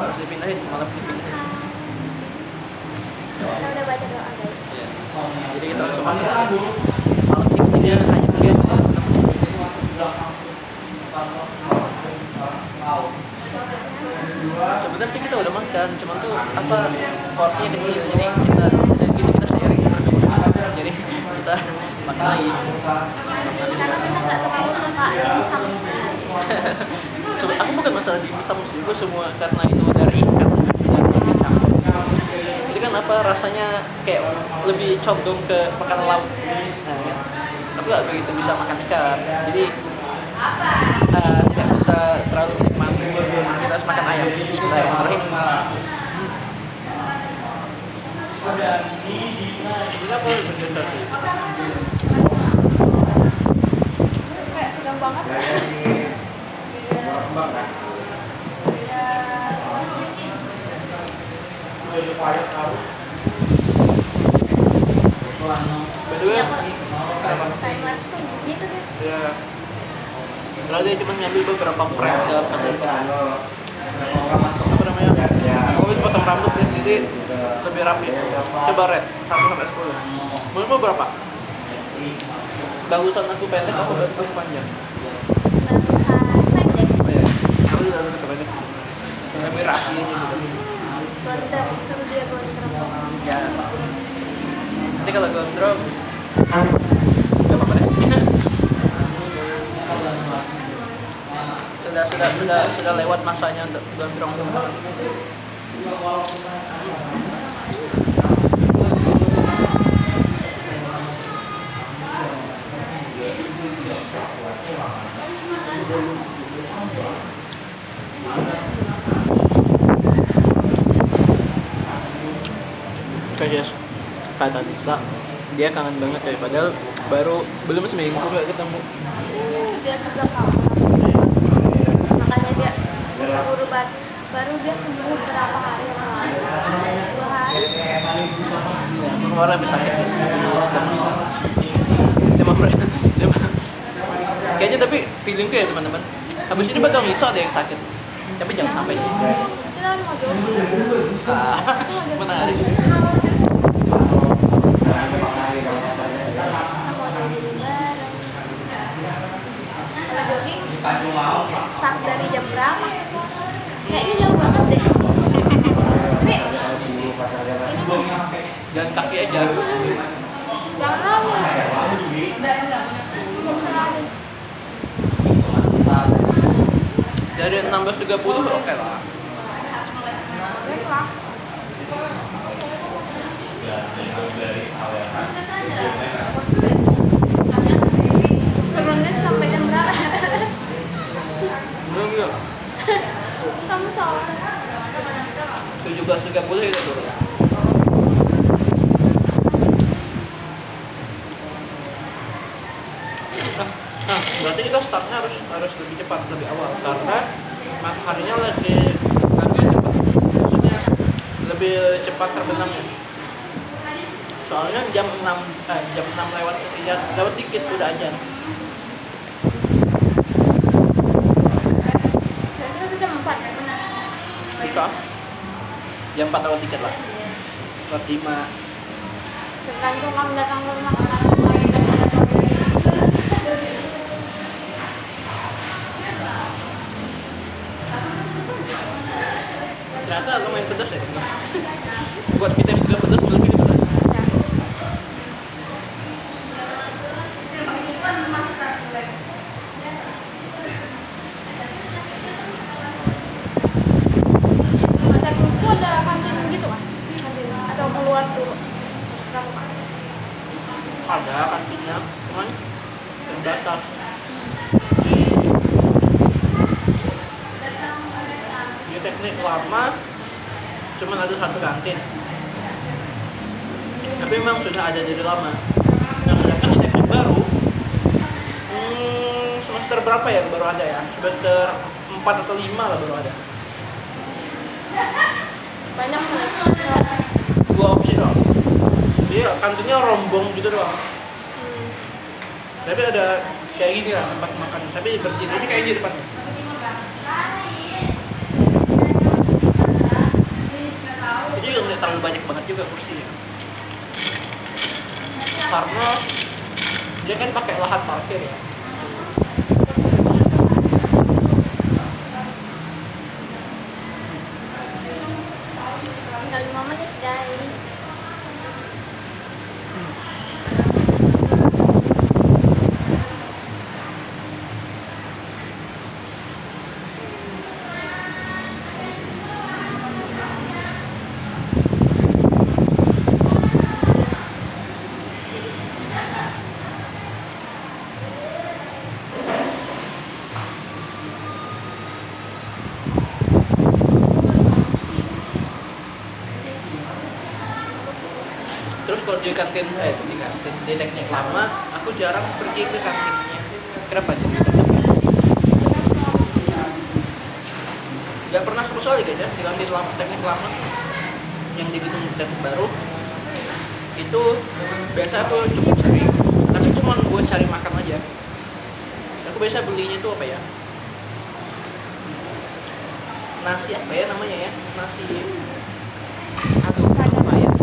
harus dipindahin, malah dipindahin. Kita udah baca doa guys. Ya. Jadi kita langsung makan. Malam ini dia hanya dia sebenarnya kita udah makan, cuman tuh apa porsinya kecil, jadi kita dan gitu kita sharing berdua. Jadi kita makan lagi. Karena kita nggak terlalu suka dimsum sebenarnya. Aku bukan masalah dimsum sih, gue semua karena itu dari ikan dan kecap. Jadi kan apa rasanya kayak lebih condong ke makanan laut. Nah, kan? Tapi nggak begitu bisa makan ikan. Jadi tidak bisa terlalu menikmati. Kita harus makan ayam. Bismillahirrahmanirrahim. Ini apa bercerita sih? Kayak tegang banget. Btw, Timelapse tuh gitu deh. ya, kalau dia cuma ngambil beberapa frame dalam konten apa namanya? Aku bisa potong rambut ya, jadi lebih rapi. Coba red 1 sampai 10. Menurutmu berapa? Bagusan aku pendek apa bagusan panjang? Bagusan pendek. Oh iya, aku juga lebih ke pendek. Lebih rapi aja gitu. Gondrong, suruh dia gondrong. Ya. Nanti kalau gondrong, nggak apa-apa deh. Sudah lewat masanya untuk gondrong. Oke guys, kata Nisa dia kangen banget ya, padahal belum seminggu gak ketemu. Dia juga kalah. Makanya dia buru-buru banget. Baru dia sembuh berapa hari yang lalu? 2 hari. Ya, orang habis sakit guys. Kayaknya tapi feelingku ya teman-teman, habis ini bakal Nisa ada yang sakit. Tapi jangan sampai sih. Kita kan mau jodoh. Menarik. Jogging start dari jam berapa? Kayaknya jauh banget deh. Tapi Jalan kaki aja. jangan lama. Dari 16.30 oke lah. Baiklah. Turunin sampai jam berapa? Belum ya. Kamu salah. 17.30 kita turun. Nah, berarti kita startnya harus lebih cepat, lebih awal karena mataharinya lagi cepat. Maksudnya lebih cepat terbenamnya. Soalnya jam 6 lewat sekian, lewat dikit udah aja. Berarti itu jam 4. Bisa. Jam 4 lewat dikit lah. Lewat 5. Tergantung kamu datang ke rumah. Ternyata lumayan pedas ya. Buat kita yang juga pedas, belum ini pedas. Ada buku, ada kantin gitu kan? Kantin atau keluar dulu. Berapa? Ada kantinnya, cuman terbatas. Di teknik lama cuman ada satu kantin, tapi memang sudah ada dari lama. Nah sedangkan di teknik baru semester berapa ya baru ada ya, semester 4 atau 5 lah baru ada. Banyak nih. 2 opsi doang. Iya, kantinnya rombong gitu doang. Tapi ada kayak gini lah tempat makan, tapi berdiri ini kayak di depannya. terlalu banyak banget juga kursinya, karena dia kan pakai lahan parkir ya. Tinggal 5 menit guys. Terus kalau di kantin, di teknik lama, aku jarang pergi ke kantinnya. Kenapa jadi? Gak pernah sama sekali kayaknya di kantin lama, teknik lama yang di gedung teknik baru. Itu biasa aku cukup sering, tapi cuma buat cari makan aja. Aku biasa belinya itu apa ya? Nasi apa ya namanya ya? Nasi, aduh apa ya?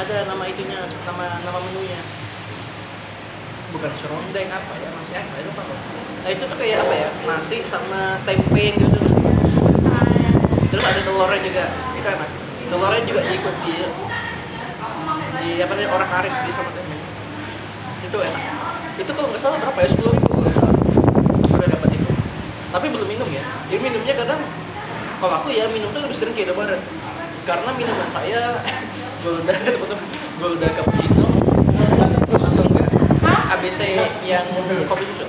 Ada nama itunya, nama menunya, bukan serondeng apa ya, nasi apa itu apa? Nah itu tuh kayak apa ya, nasi sama tempe yang gitu sih. Terus ada telurnya juga, itu enak. Telurnya juga ikut di apa namanya, orang arik di sama tempe. Itu enak. Itu kalau nggak salah berapa ya, 10.000 kalau nggak salah. Udah dapat itu. Tapi belum minum ya. Jadi minumnya kadang, kalau aku ya minum tuh lebih sering kayak lebaran. Karena minuman saya Golda, teman-teman, Golda cappuccino atau enggak ABC yang kopi susu.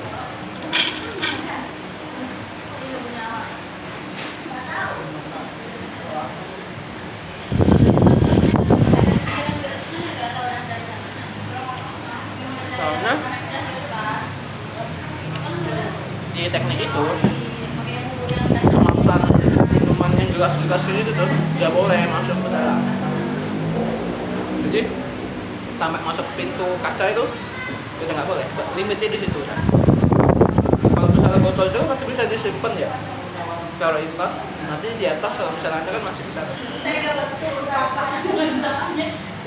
Soalnya di teknik itu kemasan minuman yang gelas-gelas kayak gitu tuh nggak boleh masuk ke dalam. Jadi sampai masuk pintu kaca itu udah nggak boleh, limitnya di situ kan. Kalau misalnya botol itu masih bisa disimpan ya, kalau di tas, nanti di atas kalau misalnya ada kan masih bisa.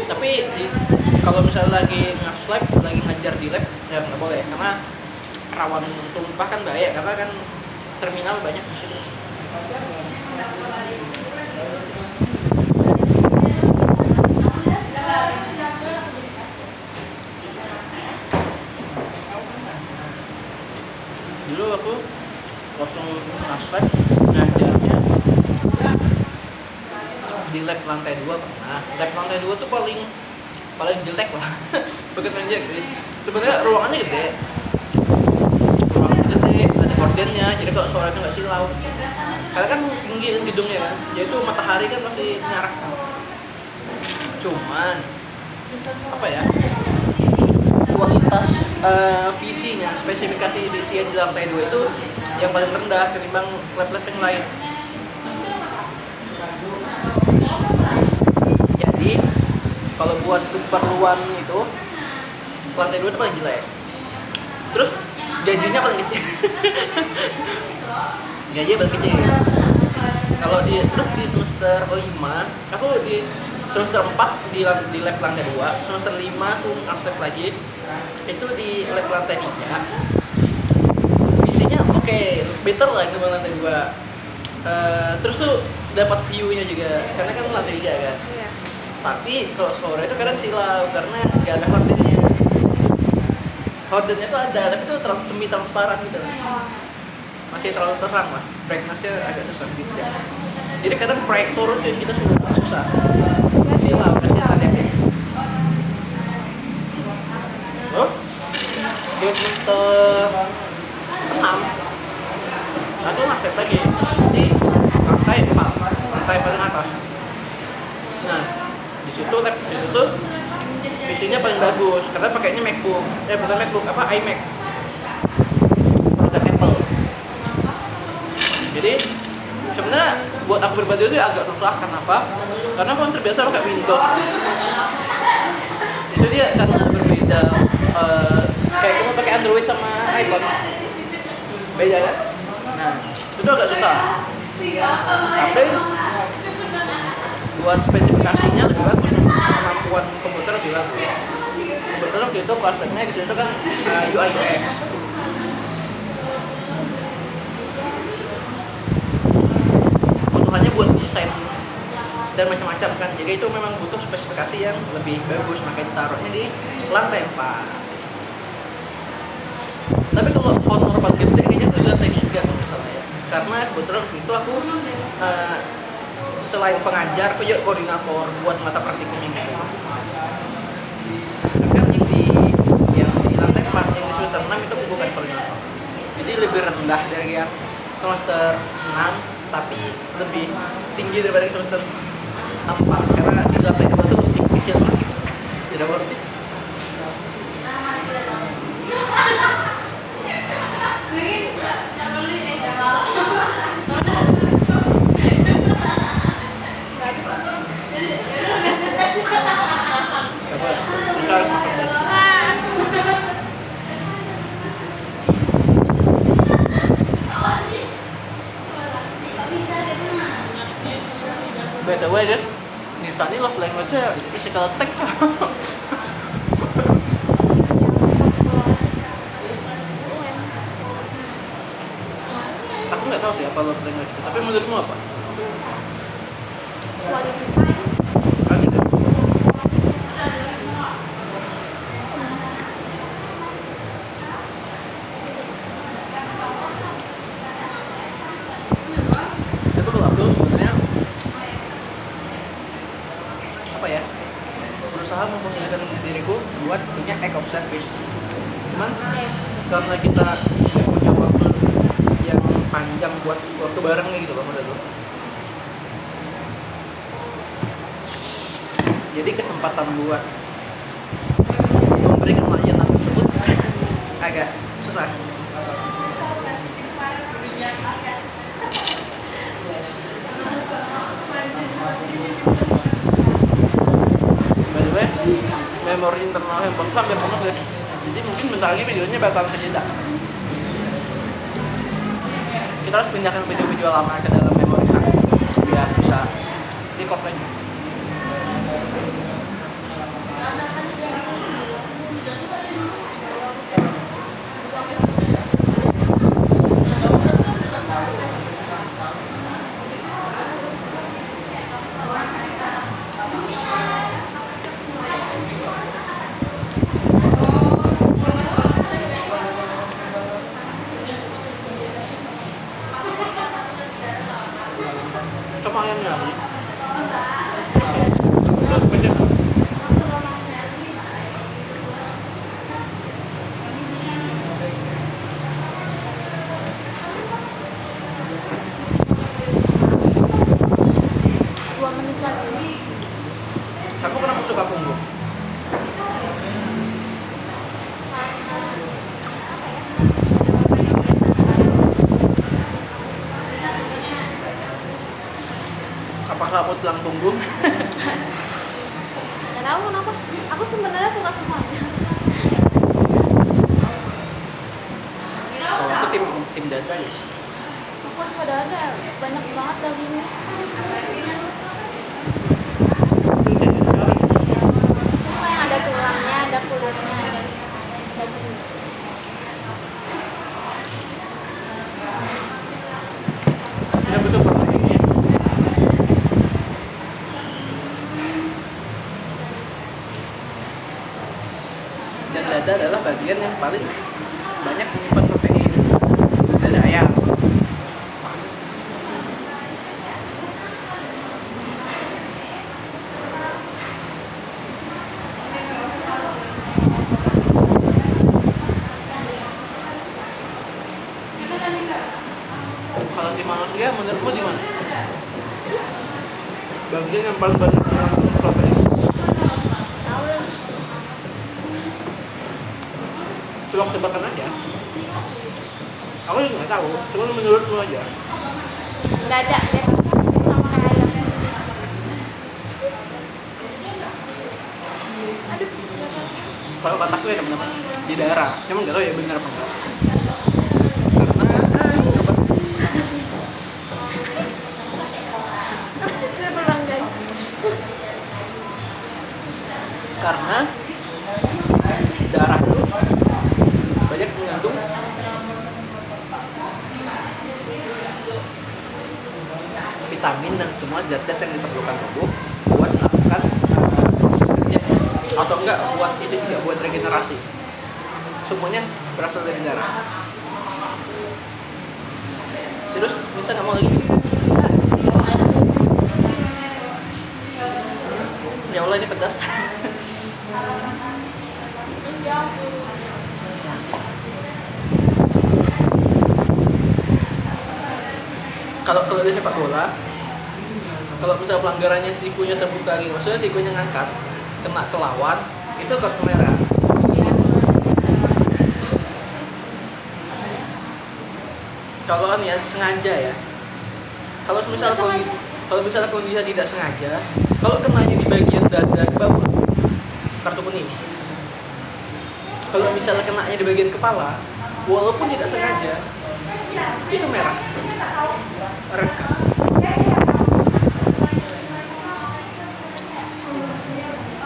Tapi kalau misalnya lagi nge-lab, lagi ngajar di lab ya nggak boleh, karena rawan tumpah kan bahaya, karena kan terminal banyak di situ. Dulu aku waktu aspek ngajarnya di lab lantai 2 pernah. Lab lantai 2 tuh paling jelek lah. Bukan jelek sih. Sebenarnya ruangannya gede. Ada hordennya, jadi kalau suara itu nggak silau. Karena kan tinggi gedungnya kan, jadi itu matahari kan masih nyarak kan. Cuman apa ya? Kualitas PC-nya, spesifikasi PC yang di lantai 2 itu yang paling rendah ketimbang lab-lab yang lain. Jadi kalau buat keperluan itu lantai 2 itu paling jelek. Terus gajinya paling kecil. Gajinya paling kecil. Kalau terus di semester 5, aku di semester 4 di lab lantai 2, semester 5 aku ngasep lagi. Itu di lab lantai 3. Isinya oke, better lah di lantai 2. Terus tuh dapat view-nya juga, karena kan lantai 3 kan. Iya. Tapi kalau sore itu kadang silau karena nggak ada hordennya. Hordennya tuh ada, tapi itu semi transparan gitu. Masih terlalu terang lah, brightness-nya agak susah diadjust. Jadi kadang proyektor itu yang kita susah. Silau, kasih ada. Oh, di semester 6 aku ngasep lagi di lantai 4, lantai paling atas. Nah, di situ lab di situ tuh PC-nya paling bagus karena pakainya MacBook, bukan MacBook, iMac. Produk Apple. Jadi sebenarnya buat aku pribadi itu agak susah, kenapa? Karena aku terbiasa pakai Windows. Itu dia karena berbeda, kayak kamu pakai Android sama iPhone, beda kan? Nah, itu agak susah. Tapi buat spesifikasinya lebih bagus, kemampuan komputer lebih bagus. Kebetulan waktu itu kelas teknik itu kan UI UX. Kebutuhannya buat desain dan macam-macam kan, jadi itu memang butuh spesifikasi yang lebih bagus, makanya taruhnya di lantai 4. Tapi kalau honor paling gede kayaknya itu di lantai 3 kalau nggak salah ya, karena kebetulan waktu itu aku selain pengajar aku juga koordinator buat mata praktikumnya gitu. Sedangkan yang di lantai 4 yang di semester 6 itu aku bukan koordinator, jadi lebih rendah dari yang semester 6 tapi lebih tinggi daripada yang semester 4 karena di lantai 2 itu lebih kecil lagi, tidak worth it. Coba kita makan dulu. By the way guys, Nisa ini love language-nya physical attack. Aku nggak tahu sih apa love language, tapi menurutmu apa? Quality time. Kan gitu. Tapi kalau aku sebenarnya apa ya, berusaha memposisikan diriku buat punya act of service. Cuman karena kita nggak punya waktu yang panjang buat waktu barengnya gitu loh menurut lo. Jadi kesempatan buat memberikan layanan tersebut agak susah. By the way, memori internal handphone tuh hampir penuh guys. Jadi mungkin bentar lagi videonya bakal kejeda. Kita harus pindahkan video-video lama ke dalam memori card biar bisa record lagi. Sama ayamnya lagi. Udah pecah. Dua menit lagi. Aku kenapa suka punggung? Apakah kamu tulang punggung? Gak tahu kenapa. Aku sebenarnya suka semuanya. Kalau aku tim dada guys. Aku suka dada, banyak banget dagingnya. Suka yang ada tulangnya, ada kulitnya, ada daging. Ya betul proteinnya. Dan dada adalah bagian yang paling banyak menyimpan protein. Dada ayam. Kalau di manusia menurutmu di mana? Bagian yang paling banyak mengandung protein. Tahu lah. Coba tebakan aja. Aku juga nggak tahu, cuma menurutmu aja. Dada deh, sama kayak ayam. Aduh, Kalau kataku ya teman-teman, di daerah. Emang nggak tahu ya benar apa enggak. Karena saya berulang guys. vitamin dan semua zat-zat yang diperlukan tubuh buat melakukan proses kerja, atau enggak buat itu juga buat regenerasi. Semuanya berasal dari darah. Terus bisa nggak mau lagi? Ya Allah, ini pedas. Kalau di sepak bola, kalau misalnya pelanggarannya sikunya terbuka gitu, maksudnya sikunya ngangkat, kena ke lawan, itu kartu merah. Kalau kan ya sengaja ya. Kalau misalnya kondisi tidak sengaja, kalau kenanya di bagian dada ke bawah, kartu kuning. Kalau misalnya kenanya di bagian kepala, walaupun tidak sengaja, itu merah.